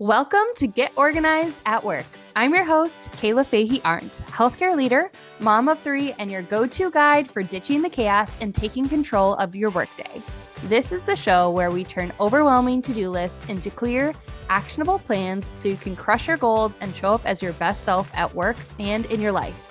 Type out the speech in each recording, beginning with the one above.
Welcome to Get Organized at Work. I'm your host, Kayla Fahey-Ahrndt, healthcare leader, mom of three, and your go-to guide for ditching the chaos and taking control of your workday. This is the show where we turn overwhelming to-do lists into clear, actionable plans so you can crush your goals and show up as your best self at work and in your life.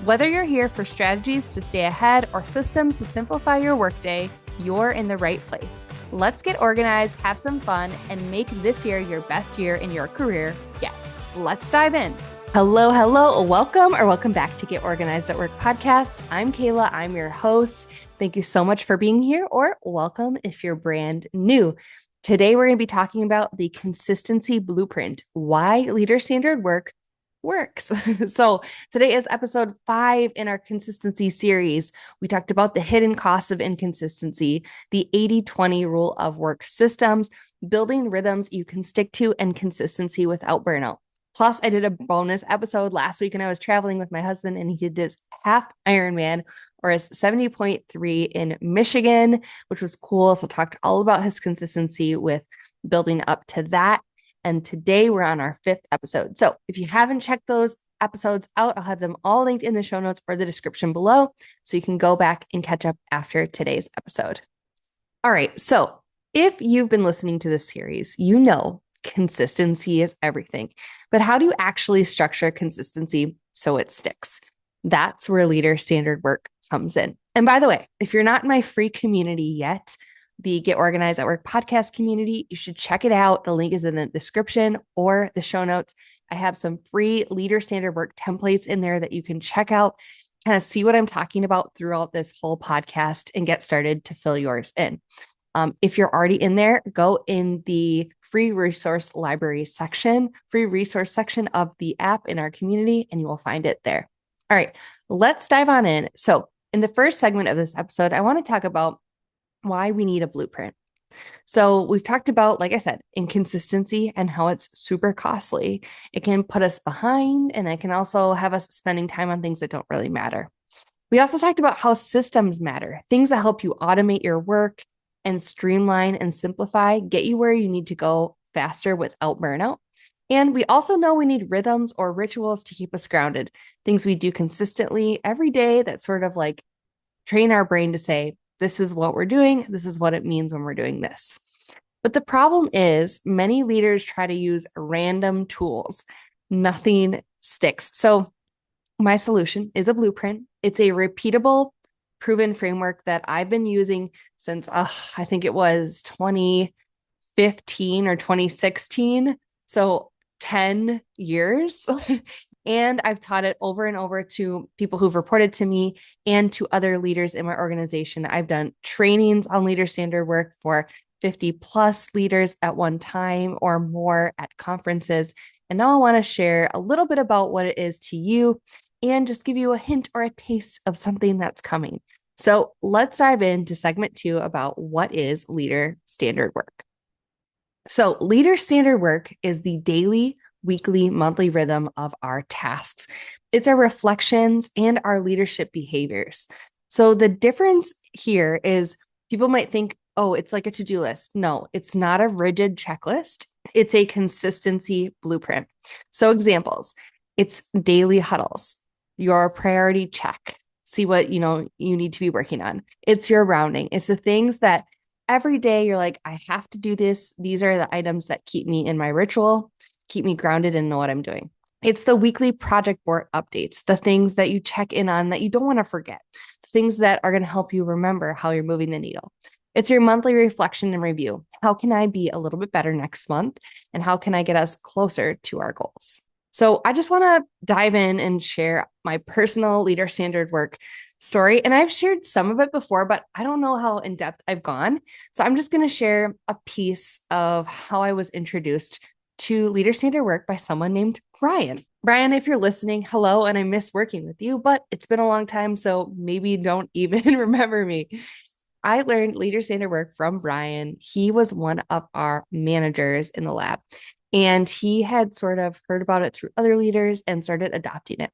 Whether you're here for strategies to stay ahead or systems to simplify your workday, you're in the right place. Let's get organized, have some fun, and make this year your best year in your career yet. Let's dive in. Hello. Welcome back to Get Organized at Work podcast. I'm Kayla. I'm your host. Thank you so much for being here, or welcome if you're brand new. Today, we're going to be talking about the consistency blueprint, why leader standard work works. So today is episode 5 in our consistency series. We talked about the hidden costs of inconsistency, the 80-20 rule of work systems, building rhythms you can stick to, and consistency without burnout. Plus, I did a bonus episode last week and I was traveling with my husband and he did this half Ironman or his 70.3 in Michigan, which was cool. So talked all about his consistency with building up to that. And today we're on our 5th episode. So if you haven't checked those episodes out, I'll have them all linked in the show notes or the description below, so you can go back and catch up after today's episode. All right. So if you've been listening to this series, you know consistency is everything. But how do you actually structure consistency so it sticks? That's where leader standard work comes in. And by the way, if you're not in my free community yet, the Get Organized at Work podcast community, you should check it out. The link is in the description or the show notes. I have some free leader standard work templates in there that you can check out, kind of see what I'm talking about throughout this whole podcast and get started to fill yours in. If you're already in there, go in the free resource library section, free resource section of the app in our community, and you will find it there. All right, let's dive on in. So in the first segment of this episode, I want to talk about why we need a blueprint. So we've talked about, like I said, inconsistency and how it's super costly. It can put us behind, and it can also have us spending time on things that don't really matter. We also talked about how systems matter, things that help you automate your work and streamline and simplify, get you where you need to go faster without burnout. And we also know we need rhythms or rituals to keep us grounded, things we do consistently every day that sort of like train our brain to say, this is what we're doing. This is what it means when we're doing this. But the problem is many leaders try to use random tools. Nothing sticks. So my solution is a blueprint. It's a repeatable, proven framework that I've been using since, I think it was 2015 or 2016. So 10 years. And I've taught it over and over to people who've reported to me and to other leaders in my organization. I've done trainings on leader standard work for 50 plus leaders at one time or more at conferences. And now I want to share a little bit about what it is to you and just give you a hint or a taste of something that's coming. So let's dive into segment 2 about what is leader standard work. So leader standard work is the daily, weekly, monthly rhythm of our tasks. It's our reflections and our leadership behaviors. So the difference here is people might think, oh, it's like a to-do list. No, it's not a rigid checklist. It's a consistency blueprint. So examples, it's daily huddles, your priority check, see what you need to be working on. It's your rounding. It's the things that every day you're like, I have to do this. These are the items that keep me in my ritual, keep me grounded and know what I'm doing. It's the weekly project board updates, the things that you check in on that you don't want to forget, things that are going to help you remember how you're moving the needle. It's your monthly reflection and review. How can I be a little bit better next month? And how can I get us closer to our goals? So I just want to dive in and share my personal leader standard work story. And I've shared some of it before, but I don't know how in depth I've gone. So I'm just going to share a piece of how I was introduced to leader standard work by someone named Brian. Brian, if you're listening, hello, and I miss working with you, but it's been a long time, so maybe don't even remember me. I learned leader standard work from Brian. He was one of our managers in the lab, and he had sort of heard about it through other leaders and started adopting it.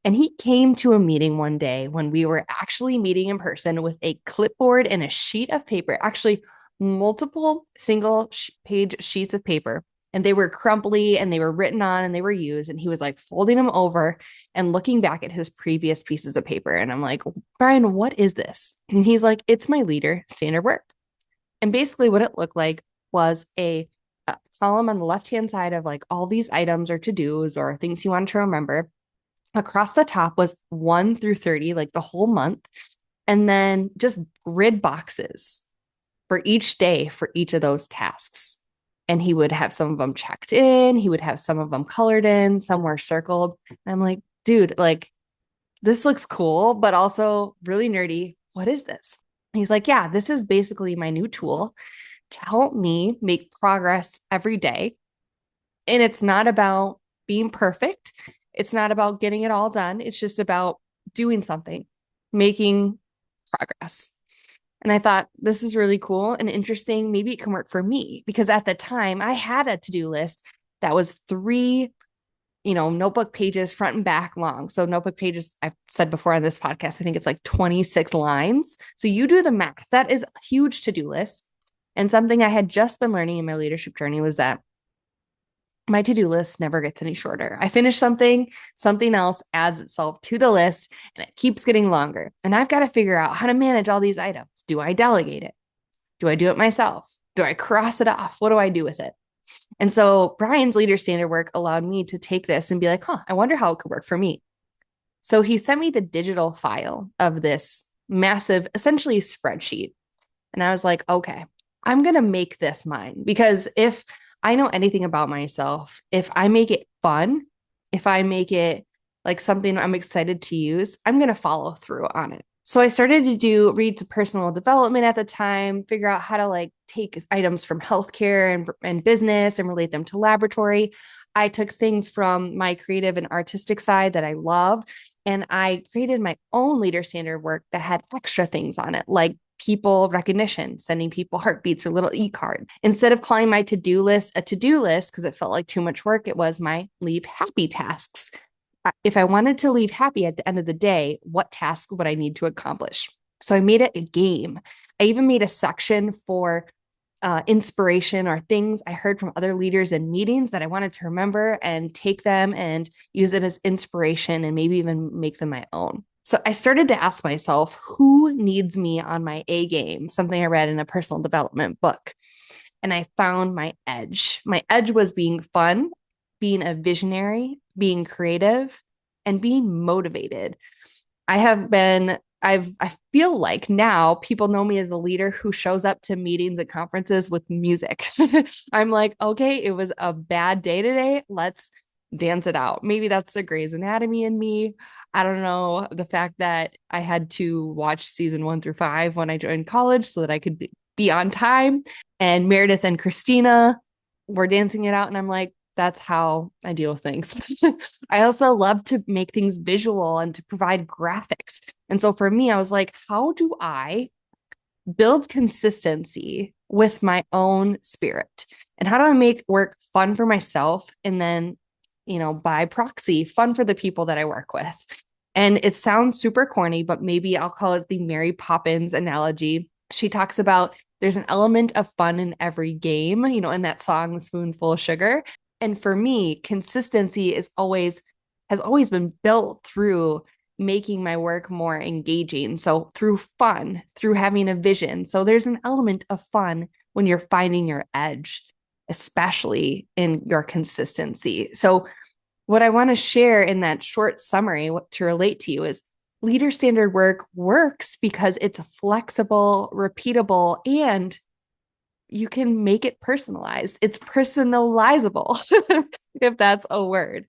And he came to a meeting one day when we were actually meeting in person with a clipboard and a sheet of paper, actually multiple single page sheets of paper and they were crumply and they were written on and they were used. And he was like folding them over and looking back at his previous pieces of paper. And I'm like, Brian, what is this? And he's like, it's my leader standard work. And basically what it looked like was a column on the left-hand side of like all these items or to-dos or things you wanted to remember. Across the top was 1 through 30, like the whole month. And then just grid boxes for each day for each of those tasks. And he would have some of them checked in. He would have some of them colored in, some were circled. And I'm like, dude, like this looks cool, but also really nerdy. What is this? And he's like, yeah, this is basically my new tool to help me make progress every day. And it's not about being perfect. It's not about getting it all done. It's just about doing something, making progress. And I thought, this is really cool and interesting. Maybe it can work for me because at the time I had a to-do list that was 3, notebook pages front and back long. So notebook pages, I've said before on this podcast, I think it's like 26 lines. So you do the math. That is a huge to-do list. And something I had just been learning in my leadership journey was that my to-do list never gets any shorter. I finish something else adds itself to the list and it keeps getting longer. And I've got to figure out how to manage all these items. Do I delegate it? Do I do it myself? Do I cross it off? What do I do with it? And so Brian's leader standard work allowed me to take this and be like, I wonder how it could work for me. So he sent me the digital file of this massive, essentially spreadsheet. And I was like, okay, I'm going to make this mine because if I know anything about myself, if I make it fun, if I make it like something I'm excited to use, I'm going to follow through on it. So I started to read to personal development at the time, figure out how to like take items from healthcare and business and relate them to laboratory. I took things from my creative and artistic side that I love, and I created my own leader standard work that had extra things on it, like people recognition, sending people heartbeats or little e-card. Instead of calling my to-do list a to-do list because it felt like too much work, it was my leave happy tasks. If I wanted to leave happy at the end of the day, what task would I need to accomplish? So I made it a game. I even made a section for inspiration or things I heard from other leaders in meetings that I wanted to remember and take them and use them as inspiration and maybe even make them my own. So I started to ask myself, who needs me on my A game? Something I read in a personal development book. And I found my edge. My edge was being fun, being a visionary, being creative, and being motivated. I feel like now people know me as a leader who shows up to meetings and conferences with music. I'm like, okay, it was a bad day today. Let's dance it out. Maybe that's the Grey's Anatomy in me. I don't know. The fact that I had to watch season 1 through 5 when I joined college so that I could be on time. And Meredith and Christina were dancing it out. And I'm like, that's how I deal with things. I also love to make things visual and to provide graphics. And so for me, I was like, how do I build consistency with my own spirit? And how do I make work fun for myself? And then, by proxy, fun for the people that I work with. And it sounds super corny, but maybe I'll call it the Mary Poppins analogy. She talks about there's an element of fun in every game, in that song, Spoonful of Sugar. And for me, consistency has always been built through making my work more engaging. So through fun, through having a vision. So there's an element of fun when you're finding your edge, especially in your consistency. So what I want to share in that short summary to relate to you is leader standard work works because it's flexible, repeatable, and you can make it personalized. It's personalizable, if that's a word.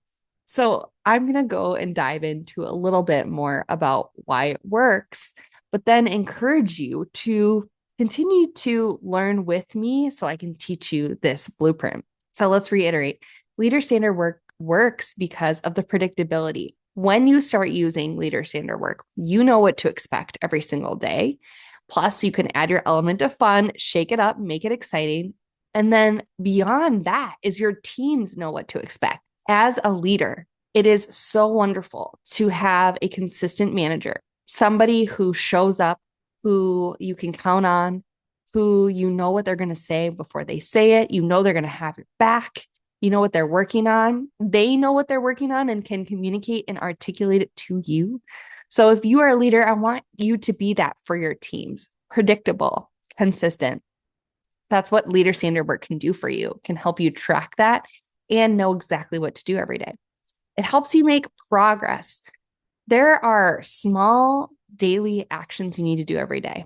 So I'm going to go and dive into a little bit more about why it works, but then encourage you to continue to learn with me so I can teach you this blueprint. So let's reiterate. Leader standard work works because of the predictability. When you start using leader standard work, you know what to expect every single day. Plus, you can add your element of fun, shake it up, make it exciting. And then beyond that is your teams know what to expect. As a leader, it is so wonderful to have a consistent manager, somebody who shows up, who you can count on, who you know what they're going to say before they say it. You know they're going to have your back. You know what they're working on. They know what they're working on and can communicate and articulate it to you. So if you are a leader, I want you to be that for your teams. Predictable, consistent. That's what leader standard work can do for you. It can help you track that and know exactly what to do every day. It helps you make progress. There are small daily actions you need to do every day.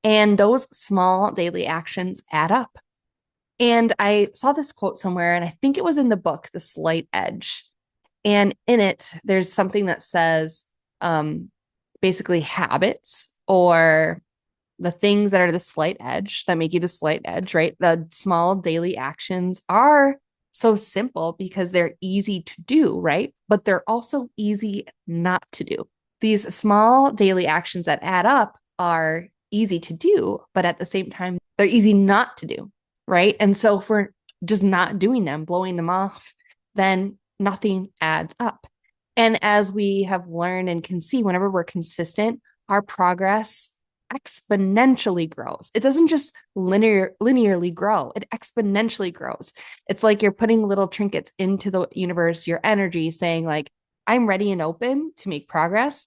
And those small daily actions add up. And I saw this quote somewhere, and I think it was in the book, The Slight Edge. And in it, there's something that says basically habits, or the things that are the slight edge that make you the slight edge, right? The small daily actions are so simple because they're easy to do, right? But they're also easy not to do. These small daily actions that add up are easy to do, but at the same time, they're easy not to do, right? And so if we're just not doing them, blowing them off, then nothing adds up. And as we have learned and can see, whenever we're consistent, our progress exponentially grows. It doesn't just linearly grow, it exponentially grows. It's like you're putting little trinkets into the universe, your energy, saying like, I'm ready and open to make progress.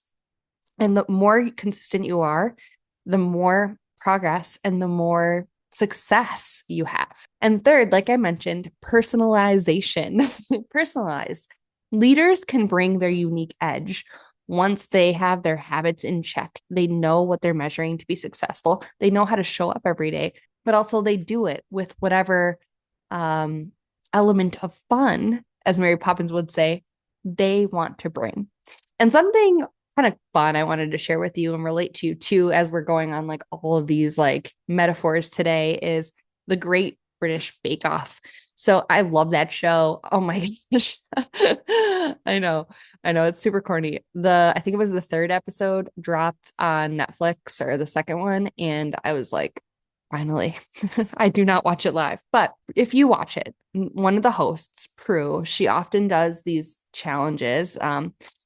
And the more consistent you are, the more progress and the more success you have. And third, like I mentioned, personalization. Personalize. Leaders can bring their unique edge once they have their habits in check. They know what they're measuring to be successful. They know how to show up every day, but also they do it with whatever element of fun, as Mary Poppins would say, they want to bring. And something kind of fun I wanted to share with you and relate to you too, as we're going on like all of these like metaphors today, is the Great British Bake Off. So I love that show. Oh my gosh. I know it's super corny. I think it was the third episode dropped on Netflix, or the second one. And I was like, finally. I do not watch it live, but if you watch it, one of the hosts, Prue, she often does these challenges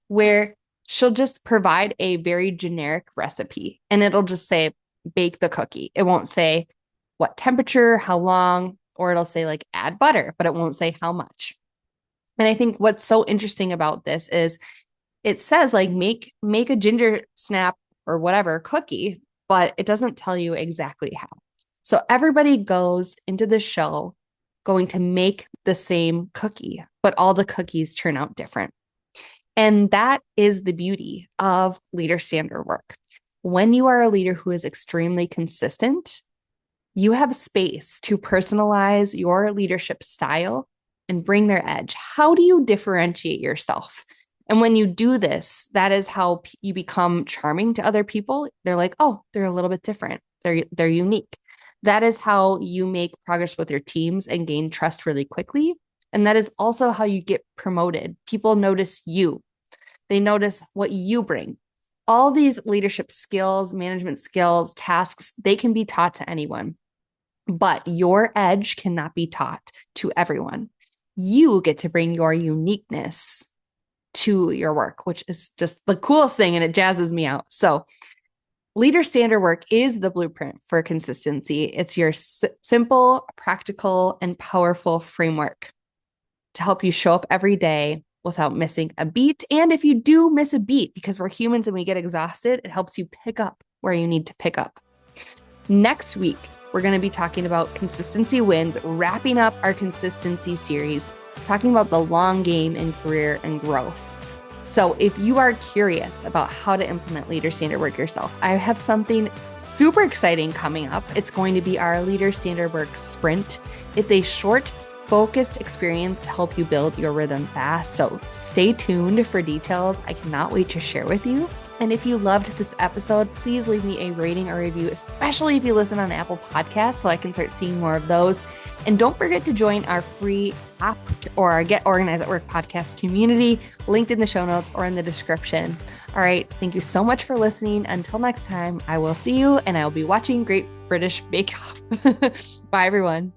where she'll just provide a very generic recipe, and it'll just say, bake the cookie. It won't say what temperature, how long, or it'll say like add butter, but it won't say how much. And I think what's so interesting about this is it says like make a ginger snap or whatever cookie, but it doesn't tell you exactly how. So everybody goes into the show going to make the same cookie, but all the cookies turn out different. And that is the beauty of leader standard work. When you are a leader who is extremely consistent, you have space to personalize your leadership style and bring their edge. How do you differentiate yourself? And when you do this, that is how you become charming to other people. They're like, oh, they're a little bit different. They're unique. That is how you make progress with your teams and gain trust really quickly. And that is also how you get promoted. People notice you. They notice what you bring. All these leadership skills, management skills, tasks, they can be taught to anyone. But your edge cannot be taught to everyone. You get to bring your uniqueness to your work, which is just the coolest thing, and it jazzes me out. So leader standard work is the blueprint for consistency. It's your simple, practical, and powerful framework to help you show up every day without missing a beat. And if you do miss a beat, because we're humans and we get exhausted, it helps you pick up where you need to pick up. Next week, we're going to be talking about consistency wins, wrapping up our consistency series, talking about the long game in career and growth. So if you are curious about how to implement leader standard work yourself, I have something super exciting coming up. It's going to be our leader standard work sprint. It's a short, focused experience to help you build your rhythm fast. So stay tuned for details. I cannot wait to share with you. And if you loved this episode, please leave me a rating or review, especially if you listen on Apple Podcasts, so I can start seeing more of those. And don't forget to join our free app or our Get Organized at Work podcast community, linked in the show notes or in the description. All right. Thank you so much for listening. Until next time, I will see you, and I will be watching Great British Bake Off. Bye, everyone.